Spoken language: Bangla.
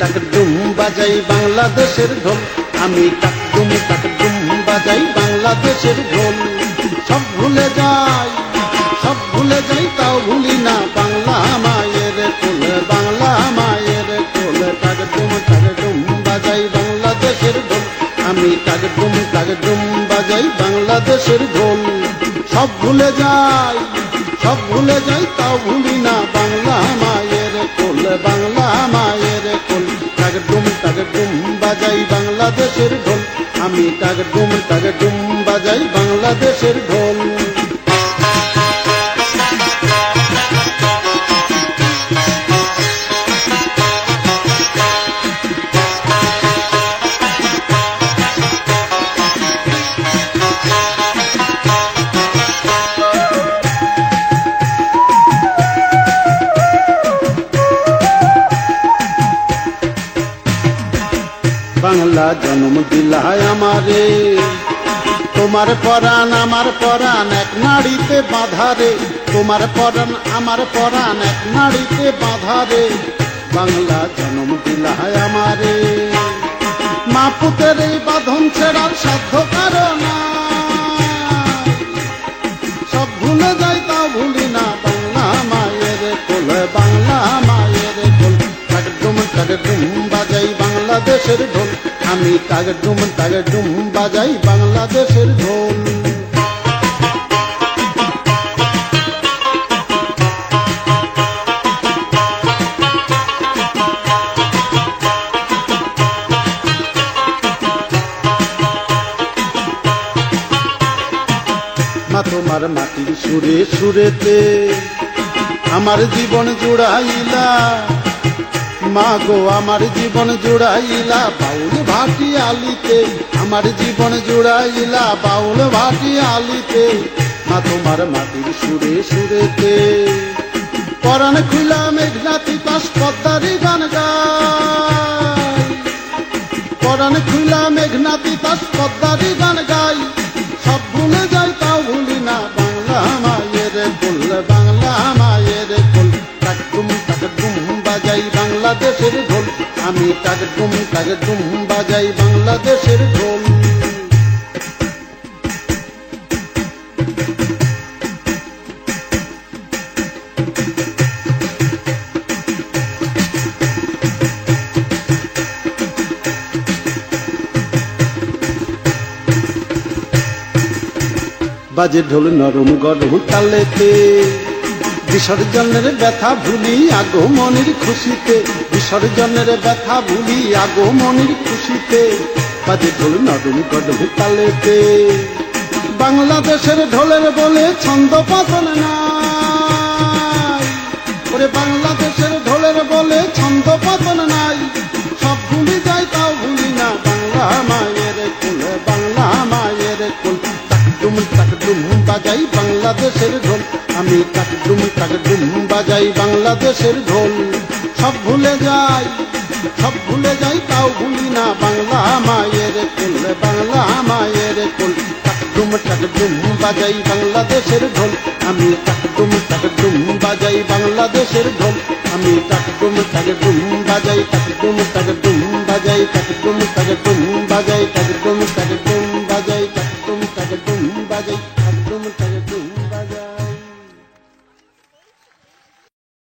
টাক ডুম বাজাই বাংলাদেশের ঢোল, আমি টাক ডুম বাজাই বাংলাদেশের ঢোল। সব ভুলে যাই, সব ভুলে যাই, তাও ভুলি না বাংলা মায়ের কোল, বাংলা মায়ের কোল। টাক ডুম বাজাই বাংলাদেশের ঢোল, আমি টাক ডুম বাজাই বাংলাদেশের ঢোল। সব ভুলে যাই, সব ভুলে যাই, তাও ভুলি না বাংলা মায়ের কোল, বাংলা মায়ের কোল। টাক ডুম বাজাই বাংলাদেশের ঢোল, আমি টাক ডুম বাজাই বাংলাদেশের ঢোল। বাংলা জন্ম দিলায় আমারে, তোমার পরাণ আমার পরাণ এক নাড়িতে বাঁধারে, তোমার পরাণ আমার পরাণ এক নাড়িতে বাঁধারে। বাংলা জন্ম দিলায় আমারে, মা পুতের এই বাঁধন ছেড়ার সাধ্য কারণ, সব ভুলে যাই তাও ভুলি না বাংলা মায়ের কোল, বাংলা মায়ের কোল। টাক ডুম বাজাই বাংলাদেশের ঢোল, আমি টাক ডুম বাজাই বাংলাদেশের ঢোল। মা তোমার মাটির সুরে সুরেতে আমার জীবন জুড়াইলা, মা গো আমার জীবন জুড়াইলা বাউল ভাটি আলিতে, আমার জীবন জুড়াইলা বাউল ভাটি আলিতে। মা তোমার মাটির সুরে সুরেতে পরাণ খুইলা মেঘনা তিতাস পদ্মারি গান গাই, পরাণ খুইলা মেঘনা তিতাস পদ্মারি গান গাই। সব ভুলে যাই তাও ভুলি না বাংলা মায়ের কোল, বাংলা মায়ের কোল। টাক ডুম বাজাই বাংলাদেশের ঢোল, আমি টাক ডুম বাজাই বাংলাদেশের ঢোল। বাজে ঢোল নরম গরম তালেতে, বিসর্জনের ব্যথা ভুলি আগমনের খুশিতে, বিসর্জনের ব্যথা ভুলি আগমনের খুশিতে। বাজে ঢোল নরম গরম তালেতে, বাংলাদেশের ঢোলের বলে ছন্দ পাতন নাই, ওরে বাংলাদেশের ঢোলের বলে ছন্দ পাতন নাই। সব ভুলি যাই তাও ভুলি না বাংলা মায়ের কোল, বাংলা মায়ের কোল। টাক ডুম বাজাই বাংলাদেশের ঢোল, আমি টাক ডুম বাজাই বাংলাদেশের ঢোল। সব ভুলে যাই, সব ভুলে যাই, তাও ভুলি না বাংলা মায়ের কোল, বাংলা মায়ের কোল। টাক ডুম বাজাই বাংলাদেশের ঢোল, আমি টাক ডুম বাজাই বাংলাদেশের ঢোল। আমি টাক ডুম বাজাই, টাক ডুম বাজাই, টাক ডুম বাজাই, টাক ডুম বাজাই, টাক ডুম